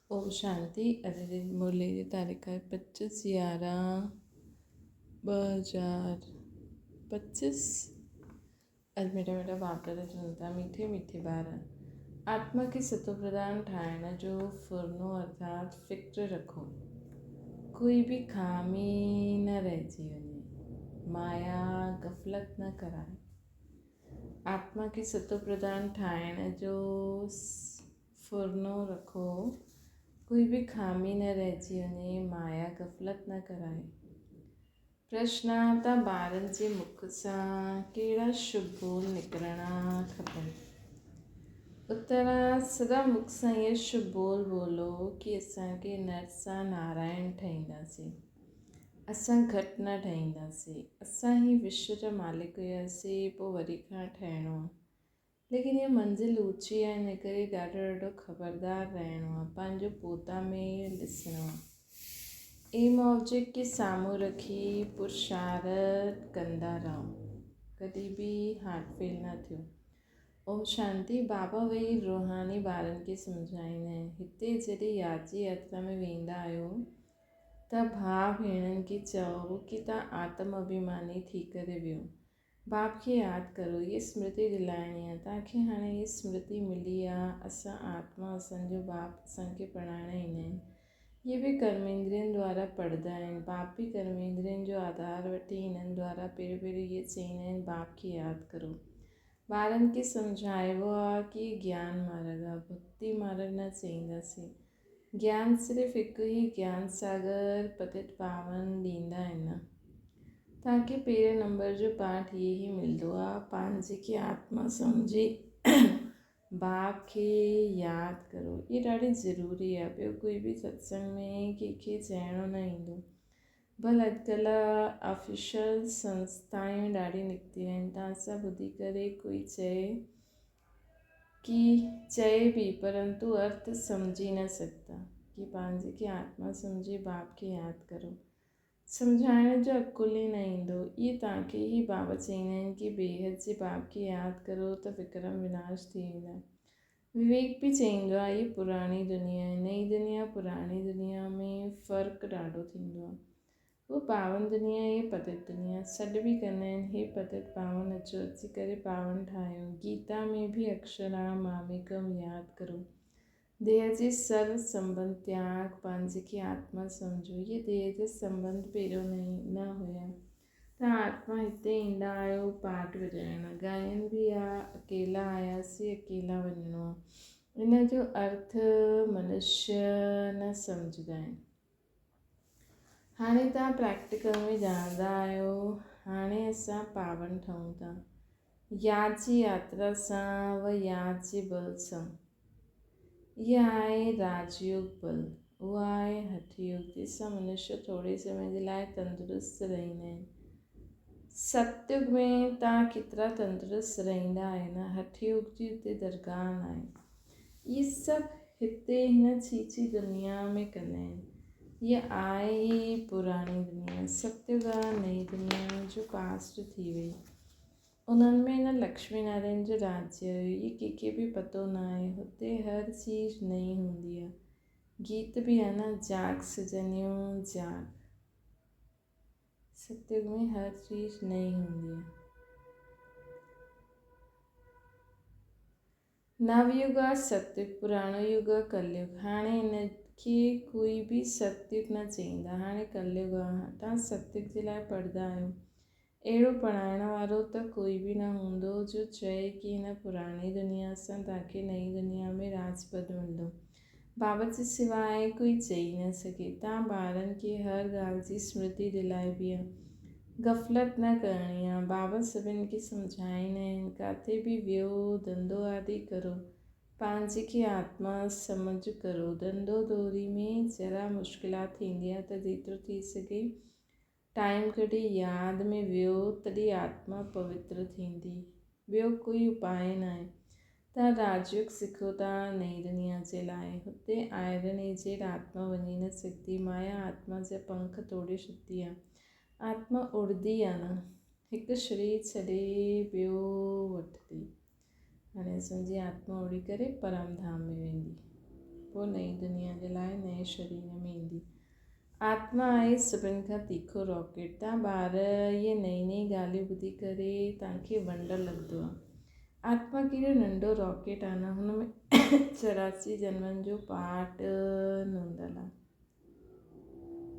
ओम शांति। अॼु जी मुरली जी तारीख़ आहे 25/11/2025। अॼु मिठा बाप दादा चवनि था, मीठे मीठे ॿार, आत्मा खे सतो प्रधान ठाहिण जो फुरनो अर्थात फ़िक्र रखो। कोई बि खामी न रहिजी वञे, माया गफ़लत न कराए। आत्मा खे सतो प्रधान ठाहिण जो फुरनो रखो, कोई भी खामी न रहिजी वञे, माया गफ़लत न कराए। प्रश्न त ॿारनि जे मुख सां कहिड़ा शुभ बोल निकिरणा खपनि। उत्तर सदा मुख सां इहे शुभ बोल बोलो कि असांखे नर सां नारायण ठाहींदासीं। असां घटि न ठाहींदासीं, असां ई विश्व जा मालिक हुआसीं, पोइ वरी खां ठहिणो आहे। लेकिन ये मंज़िल ऊची आहे, इन करे ॾाढो ख़बरदार रहणो आहे, पंहिंजो पोता में ॾिसणो आहे। एम ऑब्जेक्ट के साम्हूं रखी पुरुषार्थ कंदा रहो, कॾहिं बि हार्ट फेल न थियो। ओम शांति। बाबा वेही रूहानी ॿारनि खे सम्झाईंदा आहिनि। हिते जॾहिं याद जी यात्रा में वेंदा आहियो त भाउ भेणनि खे चओ कि तव्हां आत्म अभिमानी थी करे वियो। बाप खे यादि करो, ये स्मृति दिलाइणी आहे। तव्हांखे हाणे ये स्मृति मिली आहे, असां आत्मा, असांजो बाप असांखे पढ़ाइण ईंदा आहिनि। ये बि कर्मेंद्रियनि द्वारा पढ़ंदा आहिनि। बाप बि कर्मेंद्रियनि जो आधार वठी हिननि द्वारा पहिरियों ये चईंदा आहिनि, बाप खे यादि करो। ॿारनि खे सम्झाइबो आहे कि ज्ञान मार्ग आहे, भक्ति मार्ग न चईंदासीं। ज्ञान सिर्फ़ु हिकु ई ज्ञान सागर पतित पावन ॾींदा आहिनि। तव्हांखे पहिरें नंबर जो पाठ ये ई मिलंदो आहे, पंहिंजे खे आत्मा सम्झी बाप खे यादि करो। ये ॾाढी ज़रूरी आहे। ॿियो कोई बि सत्संग में कंहिंखे चइणो न ईंदो। भले अॼुकल्ह ऑफिशियल संस्थायूं ॾाढी निकितियूं आहिनि, तव्हां सां ॿुधी करे कोई चए बि परंतु अर्थ सम्झी न सघंदा कि पंहिंजे खे आत्मा सम्झी बाप खे यादि करो। सम्झाइण जो अकुल ई न ईंदो। इहे तव्हांखे ई बाबा चईंदा आहिनि कि बेहद जे बाप खे यादि करो त विक्रम विनाश थी वेंदा। विवेक बि चईंदो आहे, ये पुराणी दुनिया आहे, नई दुनिया पुराणी दुनिया में फ़र्क़ु ॾाढो थींदो आहे। वो पावन दुनिया, ये पतित दुनिया। सॾ बि कंदा आहिनि, हे पतित पावन अचो, अची करे पावन ठाहियो। गीता में बि अक्षरा मामेकम यादि करो। देह जे सर्व संबंध त्याग, पंहिंजे खे आत्मा सम्झो। ये देह जे संबंध पहिरियों न हुया। तव्हां आत्मा हिते ईंदा आहियो पाठ वॼाइण, गायन बि आहे, अकेला आयासीं, अकेला वञिणो आहे। इन जो अर्थ मनुष्य न सम्झंदा आहिनि। हाणे तव्हां प्रैक्टिकल में ॼाणंदा आहियो। हाणे असां पावन ठहूं था यादि जी यात्रा सां व यादि जे बल सां। इहा आहे राजयोग बल, उहा आहे हठयोग, जंहिंसां मनुष्य थोरे समय जे लाइ तंदुरुस्त रहंदा आहिनि। सतयुग में तव्हां केतिरा तंदुरुस्त रहंदा आहियो न। हठयोग जी हुते दरगाह न आहे। इहे सभु हिते हिन छीची दुनिया में कंदा आहिनि। इहा आहे ई पुराणी दुनिया। सतयुग आहे नई दुनिया जो पास्ट थी वई। उन्हनि में न लक्ष्मी नारायण जो राज्य हुयो, ये कंहिंखे बि पतो न आहे। हुते हर चीज़ नई हूंदी आहे। गीत बि आहे न, जाग सजनियूं जाग। सतयुग में हर चीज़ नई हूंदी आहे। नवयुग आहे सतयुग, पुराणो युग आहे कलयुग। हाणे हिनखे कोई बि सतयुग न चईंदा, हाणे कलयुग आहे। तव्हां सतयुग जे लाइ पढ़ंदा आहियो। अहिड़ो पढ़ाइण वारो त कोई बि न हूंदो जो चए कि हिन पुराणी दुनिया सां तव्हांखे नई दुनिया में राजपद मिलंदो। बाबा जे सवाइ कोई चई न सघे। तव्हां ॿारनि खे हर ॻाल्हि जी स्मृति दिलाइबी आहे, गफ़लत न करणी आहे। बाबा सभिनि खे सम्झाईंदा आहिनि, किथे बि वियो, धंधो आदि करो, पंहिंजे खे आत्मा सम्झ करो। धंधो दौरी में ज़रा मुश्किलात थींदी आहे त जेतिरो थी सघे टाइम कढी यादि में वियो, तॾहिं आत्मा पवित्र थींदी। ॿियो कोई उपाय न आहे। तव्हां राजयोग सिखो था नई दुनिया जे लाइ। हुते आयरन एजेड आत्मा वञी न सघंदी। माया आत्मा जा पंख तोड़े छॾंदी आहे। आत्मा उड़ंदी आहे न, हिकु शरीर छॾे ॿियो वठंदी। हाणे असांजी आत्मा उड़ी करे परम धाम में वेंदी। पोइ नई दुनिया जे लाइ नए शरीर में ईंदी। आत्मा आहे सभिनि खां तीखो रॉकेट। तव्हां ॿार इहे नई नई ॻाल्हियूं ॿुधी करे तव्हांखे वंडर लॻंदो आहे। आत्मा कहिड़ो नंढो रॉकेट आहे न, हुन में 84 जन्मनि जो पार्ट नूंदल आहे।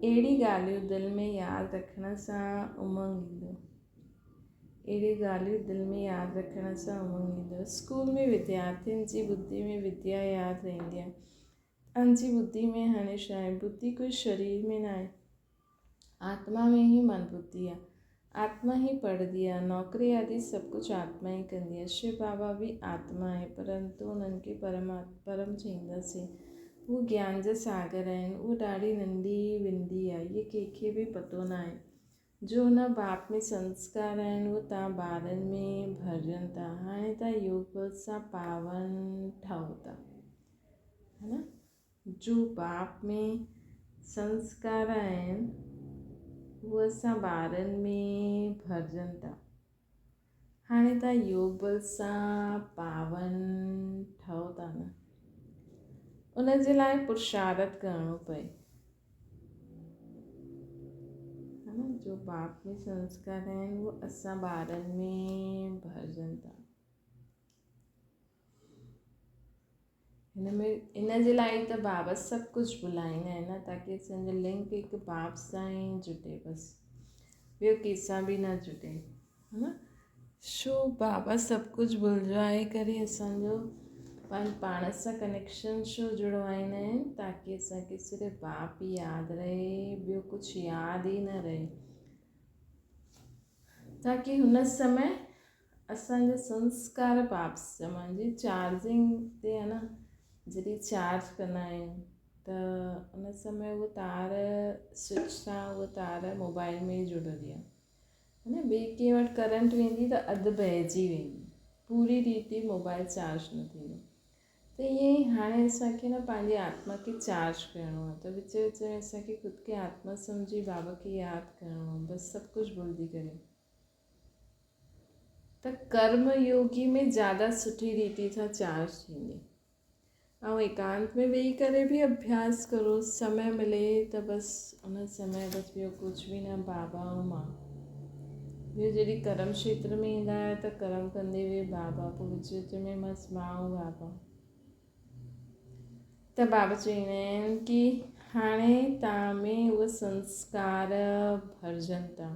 अहिड़ी ॻाल्हियूं दिलि में यादि रखण सां उमंग ईंदो। स्कूल में विद्यार्थियुनि जी ॿुधी में विद्या यादि रहंदी आहे। तव्हांजी ॿुधी में हाणे छा आहे, ॿुधी कोई शरीर में न आहे, आत्मा में ई मन बुद्धि आहे। आत्मा ई पढ़ंदी आहे, नौकिरी आदि सभु कुझु आत्मा ई कंदी आहे। शिव बाबा बि आत्मा आहे, परंतु उन्हनि खे परम चईंदासीं। उहे ज्ञान जा सागर आहिनि। उहा ॾाढी नंढी विंदी आहे, इहे कंहिंखे बि पतो न आहे। जो हुन बाप में संस्कार आहिनि उहे तव्हां ॿारनि में भरजनि था। हाणे तव्हां योग बल सां पावन ठहो था, है न। जो बाप में संस्कार आहिनि उहे असां ॿारनि में भरजनि था। हाणे तव्हां योग बल सां पावन ठहो था न, उन जे लाइ पुरुषार्थ करिणो पए, है न। जो बाप में संस्कार आहिनि उहे असां ॿारनि में भरजनि था। इन जे लाइ त बाबा सभु कुझु बुलाईंदा आहिनि न, ताकी असांजो लिंक हिकु बाप सां ई जुटे, बसि ॿियो कंहिंसां बि न जुटे, है न। छो बाबा सभु कुझु भुलजाए करे असांजो पाण सां कनेक्शन छो जुड़वाईंदा आहिनि, ताकी असांखे सिर्फ़ु बाप ई यादि रहे, ॿियो कुझु यादि ई न रहे, ताकी हुन समय असांजा संस्कार बाप जी चार्जिंग ते आहे न, जॾहिं चार्ज कंदा आहियूं त उन समय उहा तार स्विच सां उहा तार मोबाइल में ई जुड़ंदी आहे, है न। ॿिए कंहिं वटि करंट वेंदी त अधु बहिजी वेंदी, पूरी रीति मोबाइल चार्ज न थींदो। त ईअं ई हाणे असांखे न पंहिंजी आत्मा खे चार्ज करिणो आहे, त विच विच में असांखे ख़ुदि खे आत्मा सम्झी बाबा खे यादि करिणो आहे, बसि सभु कुझु भुलिजी करे। त कर्म योगी में ज़्यादा सुठी रीति सां चार्ज थींदी। ऐं एकांत में वेही करे बि अभ्यास करो, समय मिले त बसि उन समय बसि ॿियो कुझु बि न, बाबा ऐं मां। ॿियो जॾहिं कर्म क्षेत्र में ईंदा आहियो त कर्म कंदे हुए बाबा, पोइ विच विच में बसि मां ऐं बाबा। त बाबा चवंदा आहिनि कि हाणे तव्हां में उहे संस्कार भरजनि था।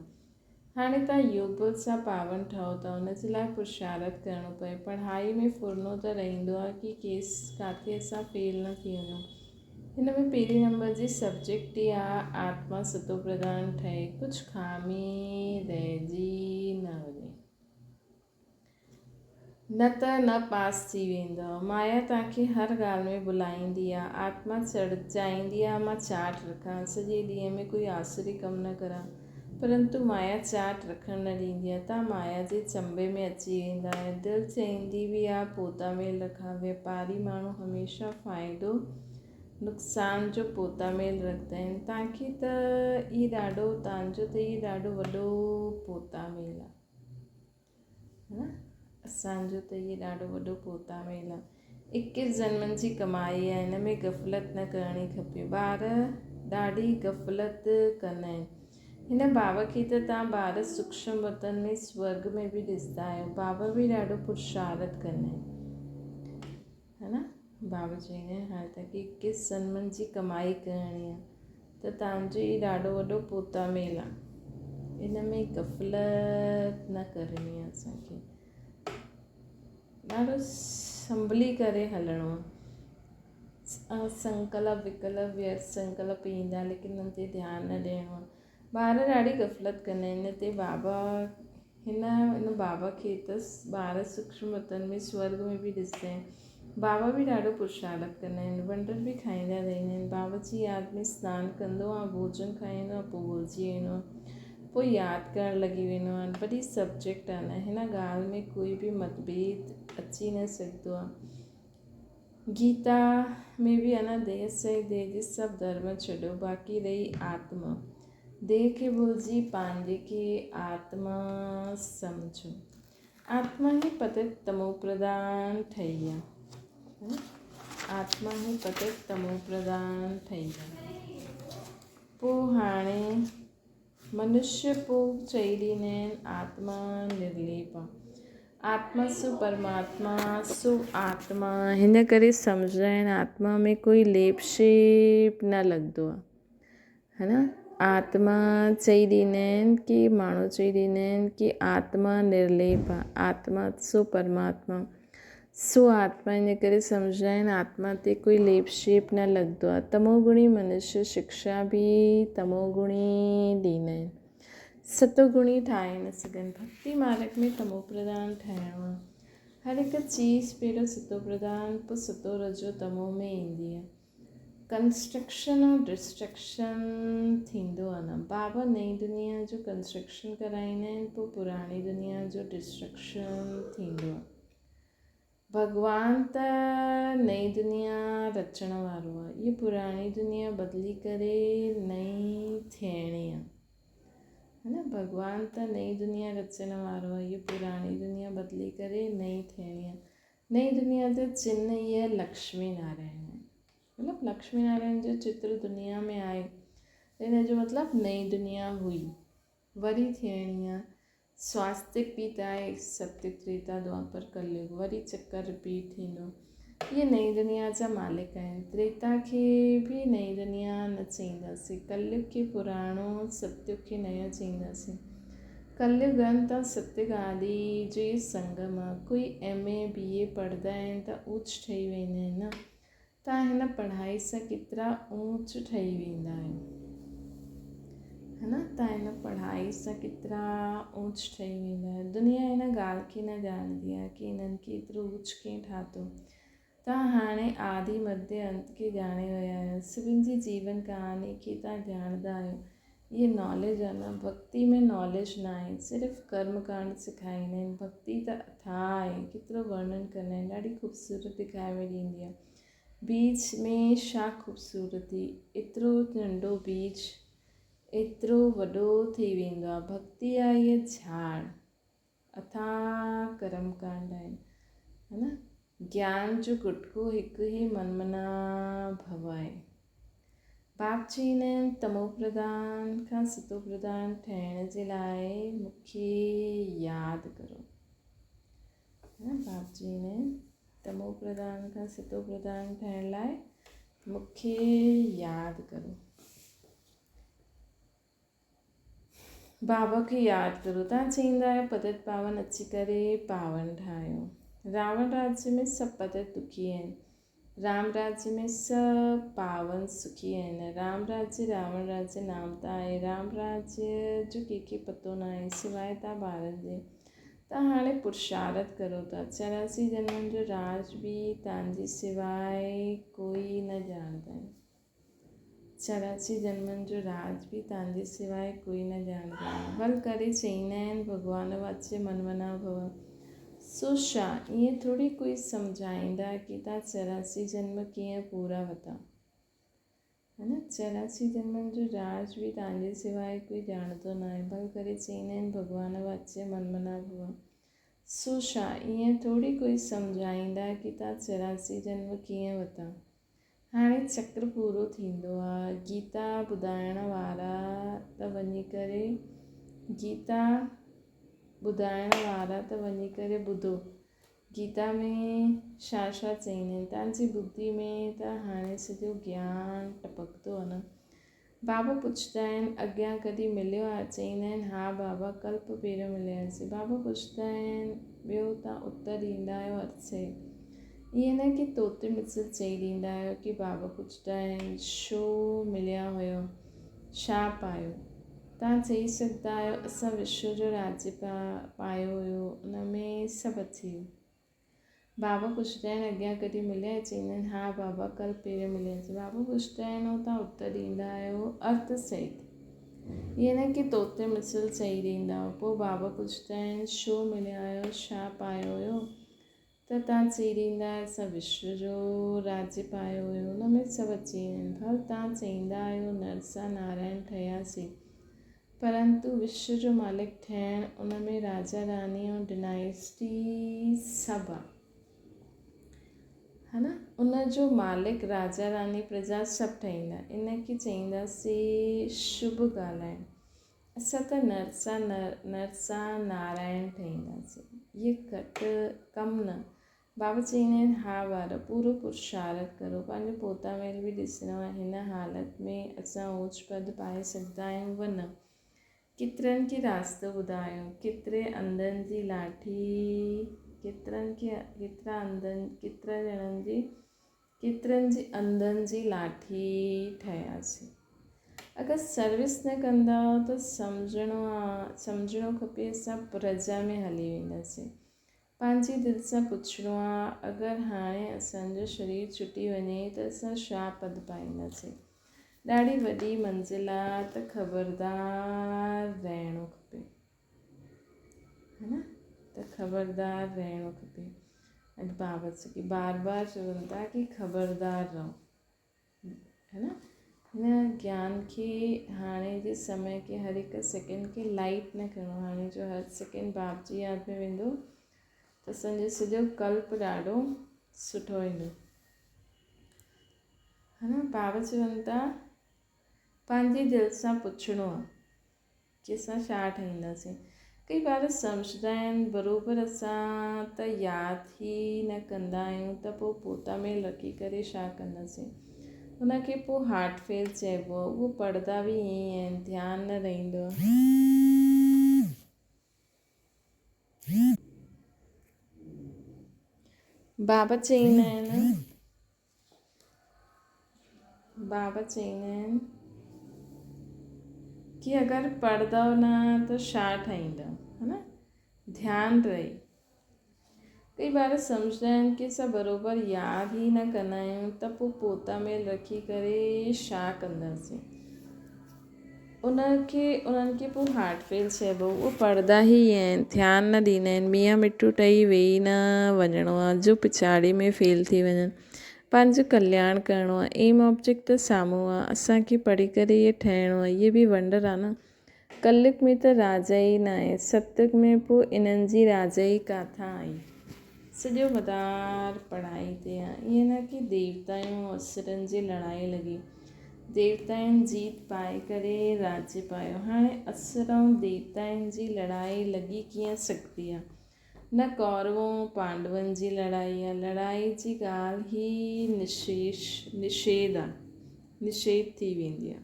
हाणे तव्हां योग बल सां पावन ठहो था, हुन जे लाइ पुरुषार्थ करिणो पए। पढ़ाई में फुरनो त रहंदो आहे कि किथे असां फेल न थी वञूं। हिन में पहिरीं नंबर जी सब्जेक्ट ई आहे आत्मा सतो प्रधान ठहे, कुझु खामी रहिजी न वञे, न त न पास थी वेंदव। माया तव्हांखे हर ॻाल्हि में बुलाईंदी आहे। आत्मा चाहींदी आहे मां चाट रखां, सॼे ॾींहं में कोई आसुरी कमु न करां, परंतु माया चाट रखणु न ॾींदी आहे। तव्हां माया जे चंबे में अची वेंदा आहियो। दिलि चईंदी बि आहे पोता मेल रखां। वापारी माण्हू हमेशह फ़ाइदो नुक़सान जो पोता मेल रखंदा आहिनि। तव्हांजो त इहो ॾाढो वॾो पोता मेल आहे, है न। असांजो त इहो ॾाढो वॾो पोता मेल आहे। 21 जन्मनि जी कमाई आहे, हिन में गफ़लत न करणी खपे। ॿार ॾाढी गफ़लत कंदा आहिनि। हिन भाव खे त तव्हां ॿार सूक्ष्म वतन में स्वर्ग में बि ॾिसंदा आहियो। बाबा बि ॾाढो पुरुषार्थ कंदा आहिनि, है न। बाबा चवंदा आहिनि हाणे तव्हांखे 21 जन्मनि जी कमाई करणी आहे त तव्हांजो ई ॾाढो वॾो पोता मेल आहे। इन में गफ़लत न करणी आहे। असांखे ॾाढो संभली करे हलणो आहे। संकल्प विकल्प व्यर्थ संकल्प ईंदा, लेकिन उन ते ध्यानु न ॾियणो आहे। ॿार ॾाढी गफ़लत कंदा आहिनि। हिन ते बाबा हिन बाबा खे त ॿार सूक्ष्म वतन में स्वर्ग में बि ॾिसंदा आहिनि। बाबा बि ॾाढो पुरुषार्थ कंदा आहिनि, वंडर बि खाईंदा रहंदा आहिनि। बाबा जी यादि में सनानु कंदो आहे, भोजन खाईंदो आहे, पोइ भुलिजी वेंदो आहे, पोइ यादि करणु लॻी वेंदो आहे। वॾी सब्जेक्ट आहे न, हिन ॻाल्हि में कोई बि मतभेद अची न सघंदो आहे। गीता में बि आहे न, देह से देह जी सभु धर्म छॾियो, बाक़ी रही आत्मा। देह खे भुलिजी पंहिंजे खे आत्मा सम्झो। आत्मा ई पतित तमो प्रधान ठही आहे। आत्मा ई पतित तमो प्रधान ठही वियो। पोइ हाणे मनुष्य पोइ चई ॾींदा आहिनि आत्मा निर्लेप आहे। आत्मा सु परमात्मा सु आत्मा, हिन करे सम्झंदा आहिनि आत्मा में कोई लेप शेप न लॻंदो आहे, है न। आत्मा चई ॾींदा आहिनि कि माण्हू चई ॾींदा आहिनि कि आत्मा निर्लेप आहे, आत्मा सु परमात्मा सु आत्मा, इन करे सम्झंदा आहिनि आत्मा ते कोई लेप शेप न लॻंदो आहे। तमोगुणी मनुष्य शिक्षा बि तमोगुणी ॾींदा आहिनि, सतोगुणी ठाहे न सघनि। भक्ति मार्ग में तमो प्रधान ठहिणो आहे। हर हिकु चीज़ पहिरियों सतो प्रधान पोइ सतो रजो तमो में ईंदी आहे। कंस्ट्रक्शन और डिस्ट्रक्शन थींदो आहे न। बाबा नई दुनिया जो कंस्ट्रक्शन कराईंदा आहिनि, पोइ पुराणी दुनिया जो डिस्ट्रक्शन थींदो आहे। भॻवान त नई दुनिया रचण वारो आहे, इहा पुराणी दुनिया बदिली करे नई थियणी आहे, है न। भॻवान त नई दुनिया रचण वारो आहे, इहा पुराणी दुनिया बदिली करे नई थियणी आहे। नई दुनिया जो चिन्ह इहा लक्ष्मी नारायण आहे, मतिलबु लक्ष्मी नारायण जो चित्र दुनिया में आहे, हिन जो मतिलबु नई दुनिया हुई, वरी थियणी आहे। स्वास्तिक बि त आहे, सत्य त्रेता द्वापर कलयुग, वरी चक्कर रिपीट थींदो। इहे नई दुनिया जा मालिक आहिनि। त्रेता खे बि नई दुनिया न चईंदासीं, कलयुग खे पुराणो, सत्युग खे नयो चईंदासीं। कलयुग अंत ऐं सत्युग आदि जे संगम आहे। कोई MA BA पढ़ंदा आहिनि त ऊच ठही वेंदा आहिनि न। तव्हां हिन पढ़ाई सां केतिरा ऊच ठही वेंदा आहियो, है न। तव्हां हिन पढ़ाई सां केतिरा ऊच ठही वेंदा आहियो। दुनिया हिन ॻाल्हि खे न ॼाणंदी आहे कि हिननि खे एतिरो ऊच कीअं ठातो। तव्हां हाणे आदि मध्य अंत खे ॼाणे विया आहियो, सभिनि जी जीवन कहानी खे तव्हां ॼाणंदा आहियो। इहे नॉलेज आहे न। भक्ति में नॉलेज न आहे, सिर्फ़ु कर्म कांड सेखारींदा आहिनि। भक्ति त अथाह आहे, केतिरो वर्णन कंदा आहिनि, ॾाढी ख़ूबसूरत ॾेखारे में ॾींदी आहे। बीज में छा ख़ूबसूरती, एतिरो नंढो बीज एतिरो वॾो थी वेंदो आहे। भक्ति आहे इहा झाड़, अथाह कर्म कांड आहिनि, है न। ज्ञान जो गुटको हिकु ई मनमना भव आहे। बाप चईंदा आहिनि तमो प्रधान खां सतो प्रधान ठहिण जे लाइ मूंखे यादि करो, है न। बाप चईंदा आहिनि तमो प्रधान खां सतो प्रधान ठहिण लाइ मूंखे यादि करो। बाबा खे यादि करो। तव्हां चईंदा आहियो पतित पावन अची करे पावन ठाहियो। रावण राज्य में सभु पतित दुखी आहिनि, राम राज्य में सभु पावन सुखी आहिनि। राम राज्य रावण राज्य नाम त आहे, राम राज्य जो कंहिंखे पतो न आहे सवाइ तव्हां ॿारनि जे। तव्हां हाणे पुरुषार्थ करो था, 84 जन्मनि जो राज बि तव्हांजी सवाइ कोई न ॼाणंदा आहिनि। 84 जन्मनि जो राज बि तव्हांजे सवाइ कोई न ॼाणंदा आहिनि। बल करे चईंदा आहिनि भॻवान वाच्य मनमना भव। सो छा ईअं थोरी कोई सम्झाईंदा कि तव्हां 84 जन्म कीअं पूरा वरिता, है न। 84 जन्मनि जो राज बि तव्हांजे सवाइ कोई ॼाणंदो न आहे। भल करे चईंदा आहिनि भॻवान वाच्य मनमना भव। सो छा ईअं थोरी कोई सम्झाईंदा कि तव्हां 84 जन्म कीअं वरिता। हाणे चक्र पूरो थींदो आहे। गीता ॿुधाइण वारा त वञी करे ॿुधो गीता में छा छा चईंदा आहिनि। तव्हांजी बुद्धि में त हाणे सॼो ज्ञान टपकंदो आहे न। बाबा पुछंदा आहिनि अॻियां कॾहिं मिलियो आहे। चईंदा आहिनि हा बाबा कल्प पहिरियों मिलियासीं। बाबा पुछंदा आहिनि ॿियो तव्हां उत्तर ॾींदा आहियो अचे। ईअं न कि तोते मिसल चई ॾींदा आहियो कि बाबा पुछंदा आहिनि छो मिलिया हुयो, छा पायो। तव्हां चई सघंदा आहियो असां विश्व जो राज्य पायो हुयो, उन में सभु अची वियो। बाबा पुछंदा आहिनि अॻियां कॾहिं मिलिया। चईंदा आहिनि हा बाबा कल्ह पहिरियों मिलियासीं। बाबा पुछंदा आहिनि ऐं तव्हां उत्तर ॾींदा आहियो अर्थ सहित। ईअं न कि तोते मिसल चई ॾींदा आहियो। पोइ बाबा पुछंदा आहिनि छो मिलिया आहियो, छा पायो हुयो, त तव्हां चई ॾींदा आहियो असां विश्व जो राज्य पायो हुयो, हुन में सभु अची विया आहिनि। भल तव्हां चईंदा आहियो नर सां नारायण ठहियासीं, परंतु विश्व जो मालिक ठहिणु उन में राजा रानी ऐं डिनाइस्टी सभु आहे, है न। उन जो मालिक राजा रानी प्रजा सभु ठहींदा। इनखे चईंदासीं शुभ ॻाल्हाइणु। असां त नर सां नारायण ठहींदासीं। इहे घटि कमु न। बाबा चईंदा आहिनि हा ॿार पूरो पुरुषार्थ करो। पंहिंजो पोता महिल बि ॾिसणो आहे। हिन हालति में असां ऊच पद पाए सघंदा आहियूं व न। केतिरनि खे रास्तो ॿुधायो, केतिरे अंधनि जी लाठी, केतिरनि जी अंधनि जी लाठी ठहियासीं। अगरि सर्विस न कंदा त सम्झणो खपे असां प्रजा में हली वेंदासीं। पंहिंजी दिलि सां पुछिणो आहे अगरि हाणे असांजो शरीर छुटी वञे त असां छा पद पाईंदासीं। ॾाढी वॾी मंज़िल आहे त ख़बरदार रहणो खपे, है न। त ख़बरदार रहणो खपे। अॼु बाबा की बार बार चवनि था कि ख़बरदार रहो, है न। हिन ज्ञान खे हाणे जे समय खे हर हिकु सेकेंड खे लाइट न करिणो। हाणे जो हर सेकेंड बाप जी यादि में वेंदो त असांजो सॼो कल्प ॾाढो सुठो ईंदो, है न। बाबा चवनि था पंहिंजी दिलि सां पुछिणो आहे कि असां छा ठाहींदासीं। कई ॿार सम्झंदा आहिनि बराबरि असां त यादि ई न कंदा आहियूं त पोइ पोता में रखी करे छा कंदासीं। हुनखे पोइ हार्ट फेल चइबो आहे। उहो पढ़ंदा बि ईअं ई आहिनि, ध्यानु न रहंदो आहे। बाबा चईंदा आहिनि कि अगरि पढ़ंदव न त छा ठाहींदव, है न। ध्यानु रहे। कई ॿार सम्झंदा आहिनि कि असां बराबरि यादि ई न कंदा आहियूं त पोइ पोता में रखी करे छा कंदासीं। उन्हनि खे पोइ हार्ट फेल चइबो। उहो पढ़ंदा ई आहिनि, ध्यानु न ॾींदा आहिनि। मियां मिठू ठही वेही न वञिणो आहे जो पिछाड़ी में फेल थी वञनि। पंहिंजो कल्याण करिणो आहे। एम ऑब्जेक्ट त साम्हूं आहे। असांखे पढ़ी करे इहे ठहिणो आहे। इहे बि वंडर आहे न। कलयुग में त राजा ई न आहे। सतयुग में पोइ इन्हनि जी राजाई किथां आई। सॼो मदार पढ़ाई ते आहे। ईअं न कि देवताऊं असुरनि जी लड़ाई लॻी, देवताउनि जीत पाए करे राज्य पायो। हाणे असुर ऐं देवताउनि जी लड़ाई लॻी कीअं सघंदी आहे। न कौरवों पांडवनि जी लड़ाई आहे। लड़ाई जी ॻाल्हि ई निषेध थी वेंदी आहे।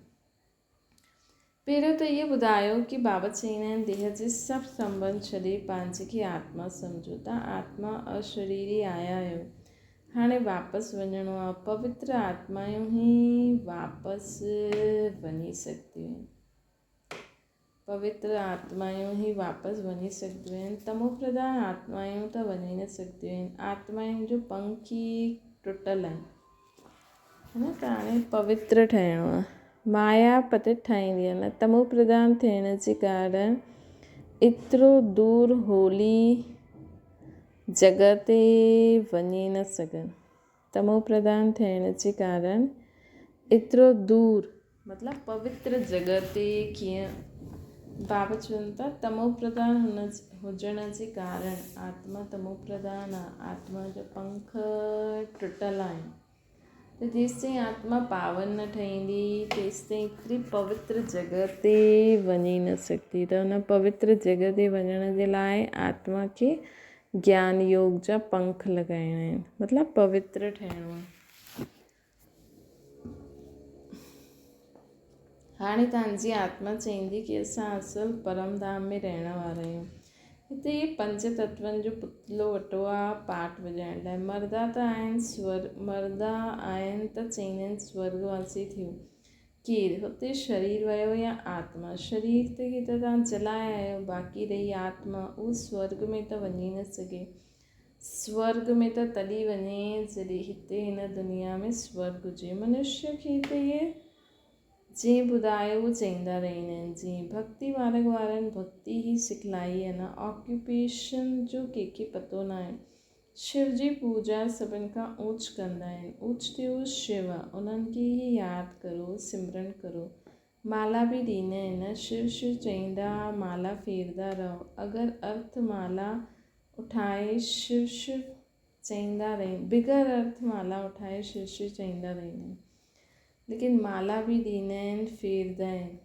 पहिरियों त इहो ॿुधायो कि बाबा चईंदा आहिनि देह जे सभु संबंध छॾे पंहिंजे खे आत्मा सम्झो। तव्हां आत्मा अशरीरी आया आहियो। हाणे वापसि वञिणो आहे। पवित्र आत्मायूं ई वापसि वञी सघंदियूं आहिनि। तमो प्रधान आत्मायूं त वञी न सघंदियूं आहिनि। आत्माउनि जो पंख ई टुटल आहिनि, है न। त हाणे पवित्र ठहिणो आहे। माया पतित ठाहींदी आहे न। तमो प्रधान थियण जे कारण एतिरो दूर होली जॻह ते वञी न सघनि। तमो प्रधान थियण जे कारण एतिरो दूर मतिलबु पवित्र जॻह ते कीअं। बाबा चवनि था तमो प्रधान हुजण जे कारण आत्मा तमो प्रधान आहे। आत्मा जो पंख टुटल आहिनि। त जेसिताईं आत्मा पावन न ठहींदी तेसिताईं एतिरी पवित्र जॻह ते वञी न सघंदी। त हुन पवित्र जॻह ते वञण जे लाइ आत्मा खे ज्ञान योग जा पंख लॻाइणा आहिनि, मतिलबु पवित्र ठहिणो आहे। हाणे तव्हांजी आत्मा चईंदी कि असां असुल परम धाम में रहण वारा आहियूं। हिते इहे 5 तत्वनि जो पुतलो वठो आहे पाठ वॼाइण लाइ। मर्दा आहिनि त चईंदा आहिनि स्वर्गवासी थियो। केरु हुते शरीर वियो या आत्मा। शरीर ते त तव्हां जलाए आहियो, बाक़ी रही आत्मा उहो स्वर्ग में त वञी न सघे। स्वर्ग में त तॾहिं वञे जॾहिं हिते हिन दुनिया में स्वर्ग हुजे। मनुष्य खे त इहे जीअं ॿुधायो उहो चईंदा रहंदा आहिनि। जीअं भक्ति मार्ग वारनि भक्ति ई सिखलाई आहे न। ऑक्यूपेशन जो कंहिंखे पतो न आहे। शिव जी पूजा सभिनि खां ऊच कंदा आहिनि। ऊच ते ऊच शिव आहे। उन्हनि खे ई यादि करो, सिमरन करो। माला बि ॾींदा आहिनि। शिव शिव चईंदा माला फेरदा रहो। अगरि अर्थ माला उठाए शिव शिव चईंदा रहनि, बिगर अर्थ माला उठाए शिव शिव चईंदा रहंदा आहिनि, लेकिन माला बि ॾींदा आहिनि, फेरदा आहिनि,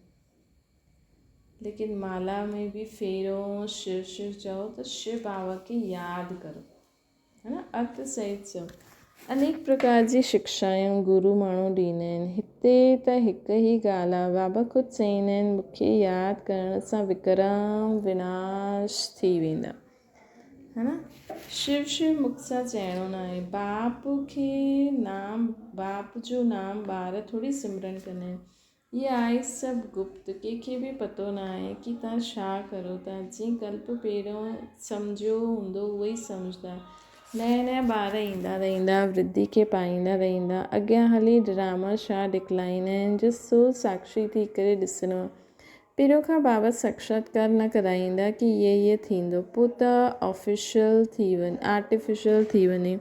लेकिन माला में भी फेरो, शिव शिव चओ त शिव बाबा खे यादि करो, है न, अर्थ सहित चओ। अनेक प्रकार जी शिक्षाऊं गुरू माण्हू ॾींदा आहिनि। हिते त हिकु ई ॻाल्हि आहे, बाबा ख़ुदि चईंदा आहिनि, मूंखे यादि करण सां विक्रम विनाश थी वेंदा, है न। शिव शिव मुख सां चइणो न आहे, बाप जो नाम ॿार थोरी सिमरन कंदा आहिनि, इहा आहे सभु गुप्त, कंहिंखे बि पतो न आहे कि तव्हां छा करो था। जीअं कल्प पहिरियों सम्झियो हूंदो उहो ई सम्झंदा, नया नया ॿार ईंदा रहंदा, वृद्धि खे पाईंदा रहंदा, अॻियां हली ड्रामा छा ॾिखलाईंदा आहिनि जो सो साक्षी थी करे ॾिसणो आहे। पहिरियों खां बाबा साक्षात्कार न कराईंदा कि इहे थींदो, पोइ त आर्टिफिशियल थी वञे।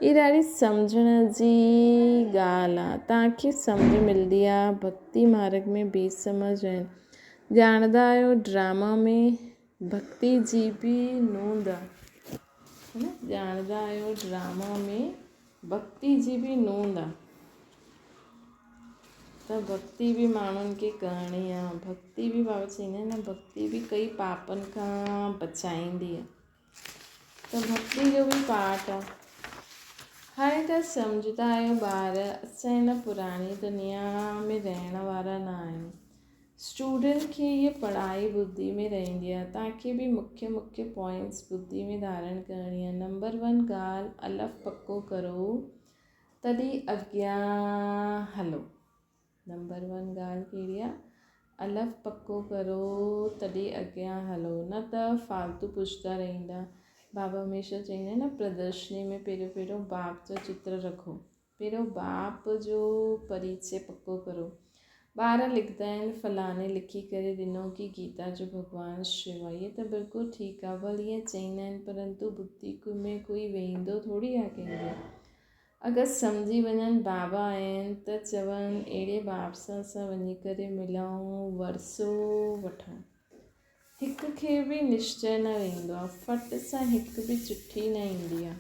इहा ॾाढी सम्झण जी ॻाल्हि आहे, तव्हांखे सम्झ मिलंदी आहे। भक्ति मार्ग में बेसमझ आहिनि, ॼाणंदा आहियो ड्रामा में भक्ति जी बि नूंद आहे, है न, ॼाणंदा आहियो ड्रामा में भक्ति जी बि नूंद आहे, त भक्ति बि माण्हुनि खे करणी आहे। भक्ति बि बाबा चईंदा आहिनि न, भक्ति बि कई पापनि खां बचाईंदी आहे, त भक्ति जो बि पार्ट आहे। हाणे त सम्झंदा आहियो ॿार, असां हिन पुराणी दुनिया में रहण वारा न आहियूं। स्टूडेंट खे इहे पढ़ाई ॿुधी में रहंदी आहे, तव्हांखे बि मुख्य पॉइंट्स ॿुधी में धारण करणी आहे। नंबर 1 ॻाल्हि, अलफ़ पको करो तॾहिं अॻियां हलो। नंबर 1 ॻाल्हि कहिड़ी आहे, अलफ़ पको करो तॾहिं अॻियां हलो, न त फालतू पुछंदा रहंदा। बाबा हमेशह चईंदा आहिनि न, प्रदर्शनी में पहिरियों बाप जो चित्र रखो, पहिरियों बाप जो परिचय पको करो। ॿार लिखंदा आहिनि, फलाणे लिखी करे ॾिनो कि गीता जो भॻवानु शिव आहे, इहे त बिल्कुलु ठीकु आहे, भले ईअं चईंदा आहिनि, परंतु बुद्धि में कोई वेंदो थोरी आहे कंहिंजो। अगरि सम्झी वञनि बाबा आहिनि त चवनि अहिड़े बाप सां असां वञी करे मिलूं, वरसो वठूं। हिक खे बि निश्चय न वेंदो आहे, फट सां हिकु बि चिठी न ईंदी आहे।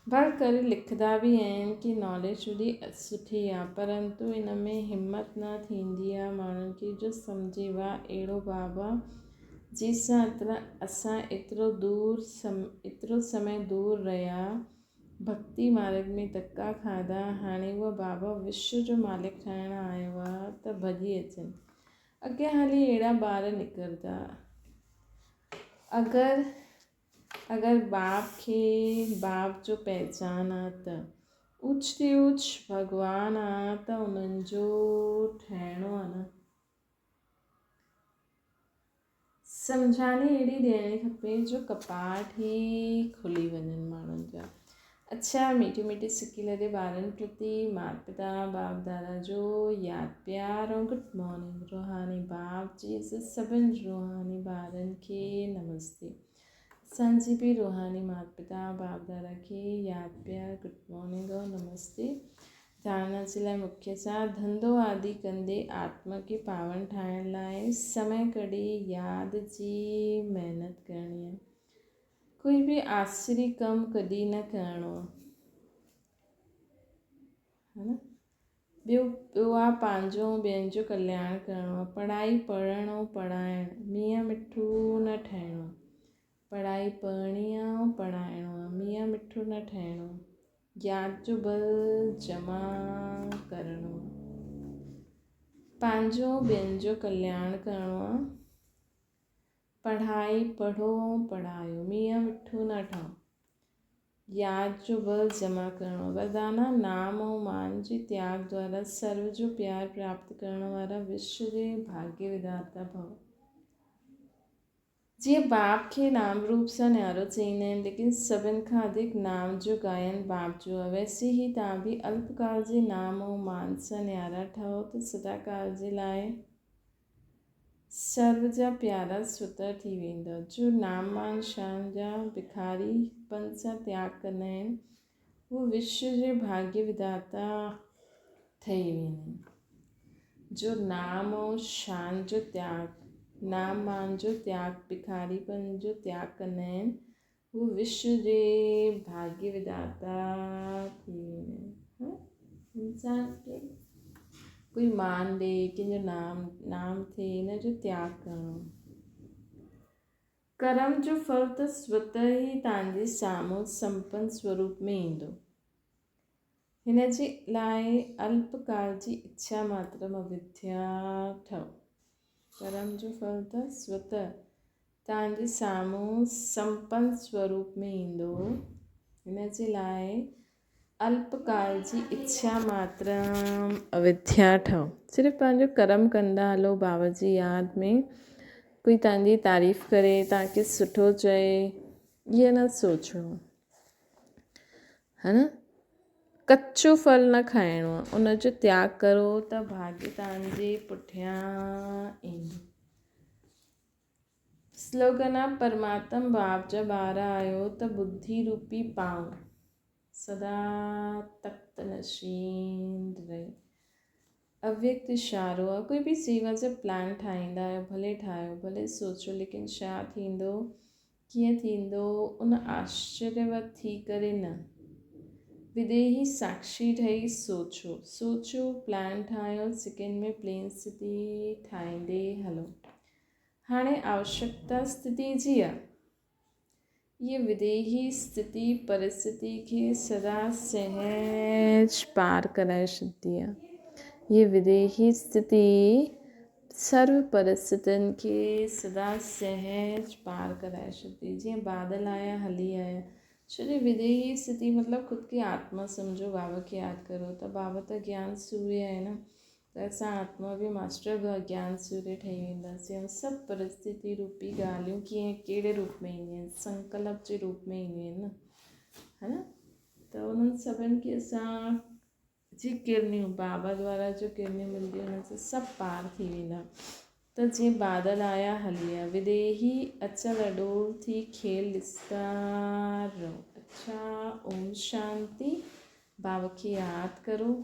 भर करे लिखंदा बि आहिनि कि नॉलेज वॾी सुठी आहे, परंतु इन में हिमत न थींदी आहे माण्हुनि खे जो सम्झे वाह अहिड़ो बाबा जंहिंसां असां एतिरो समय दूर रहिया, भक्ति मार्ग में धक्का खाधा, हाणे उहो बाबा विश्व जो मालिक ठाहिण आयो आहे त भॼी अचनि। अॻियां हली अहिड़ा ॿार निकिरंदा। अगरि बाप जो पहचान आहे त ऊच ते ऊच भॻवानु आहे त उन्हनि जो ठहिणो आहे न। सम्झाणी अहिड़ी ॾियणी खपे जो कपाट ई खुली वञनि माण्हुनि जा। अच्छा, मीठी सिकी लॻे ॿारनि प्रति माता पिता बाप दादा जो यादि प्यार ऐं गुड मॉर्निंग। रूहानी बाप जी सभिनि रूहानी ॿारनि खे नमस्ते। असांजी बि रूहानी माता पिता बाप दादा खे यादि प्यार गुड मॉर्निंग और नमस्ते। धारणा जे लाइ मुख्य सां धंधो आदि कंदे आत्मा खे पावन ठाहिण लाइ समय कढी यादि जी महिनत करणी आहे। कोई बि आसरी कमु कॾहिं न करिणो आहे, है न। ॿियो आहे पंहिंजो ॿियनि जो कल्याण करिणो आहे। पढ़ाई पढ़णु ऐं पढ़ाइणु, मियां मिठू न ठहिणो आहे। पढ़ाई पढ़णी आहे ऐं पढ़ाइणो आहे, मियां मिठू न ठहिणो आहे। यादि जो बल जमा करिणो आहे। पंहिंजो ॿियनि जो कल्याण करिणो आहे। पढ़ाई पढ़ो ऐं पढ़ायो, मियां मिठू न ठहो। यादि जो बल जमा करिणो। वरदाना नाम ऐं मान जे त्याग द्वारा सर्व जो प्यार प्राप्त करण वारा विश्व जे भाग्य विधाता भव। जीअं बाप खे नाम रूप सां न्यारो चईंदा आहिनि, लेकिन सभिनि खां अधिक नाम जो गायन बाप जो आहे। वैसे ई तव्हां बि अल्पकाल जे नाम ऐं मान सां न्यारा ठहो त सदाकाल जे लाइ सर्व जा प्यारा स्वतर थी वेंदा। जो नाम मान शान जा भिखारीपन सां त्याग कंदा आहिनि, उहो विश्व जे भाग्य विधाता ठही वेंदा आहिनि। जो नाम ऐं शान जो त्याग, नाम मान जो त्याग, भिखारीपन जो त्याग कंदा आहिनि, हू विश्व जे भाग्य विधाता थी वेंदा। इंसान खे कोई मान ॾे, कंहिंजो नाम थिए, हिन जो त्याग करणो। कर्म जो फल त स्वतः ई तव्हांजे साम्हूं संपन्न स्वरूप में ईंदो। हिन जे लाइ अल्पकाल जी इच्छा मात्र अविद्या ठहो। कर्म जो फल त स्वतः तव्हांजे साम्हूं संपन्न स्वरूप में ईंदो। हिन जे लाइ अल्पकाल जी इच्छा मात्र अविद्या ठहो। सिर्फ़ु पंहिंजो कर्म कंदा हलो बाबा जी यादि में, कोई तव्हांजी तारीफ़ करे, तव्हांखे सुठो चए, इहे न सोचिणो है न। कच्चो फल न खाइणो आहे, उन जो त्याग करो त भाग्य तव्हांजे पुठियां ईंदो। स्लोगन आहे, परमात्मा बाप जा ॿार आहियो त बुद्धि रूपी पाऊं सदा तख्त नशीन रहे। अव्यक्त इशारो आहे, कोई बि सेवा जो प्लान ठाहींदा आहियो, भले ठाहियो, भले सोचो, लेकिन छा थींदो, कीअं थींदो, उन आश्चर्यवत थी करे न, विदेही साक्षी ठही सोचो, प्लान ठाहियो, सेकेंड में प्लेन स्थिति ठाहींदे हलो। हाणे आवश्यकता स्थिति जी आहे। ये विदेही स्थिति परिस्थिति खे सदा सहज पार कराए छॾंदी आहे। ये विदेही स्थिति सर्व परिस्थितियुनि खे सदा सहज पार कराए छॾंदी। जीअं बादल आया हली आया, छो जो विदेही स्थिति मतिलबु ख़ुदि खे आत्मा सम्झो, बाबा खे यादि करो त बाबा त ज्ञान सूर्य आहे न, त असां आत्मा बि मास्टर ज्ञान सूर्य ठही वेंदासीं। ऐं सभु परिस्थिति रूपी ॻाल्हियूं कहिड़े रूप में ईंदियूं आहिनि, संकल्प जे रूप में ईंदियूं आहिनि न, है न। त उन्हनि सभिनि खे असां जी किरनियूं, बाबा द्वारा जो किरनियूं मिलंदियूं, हुन सां सभु पार थी वेंदा। त जीअं बादल आया हली विया, विदेही अचल अडोल थी खेल ॾिसंदा रहो। अच्छा, ओम शांति। बाबा खे यादि करो।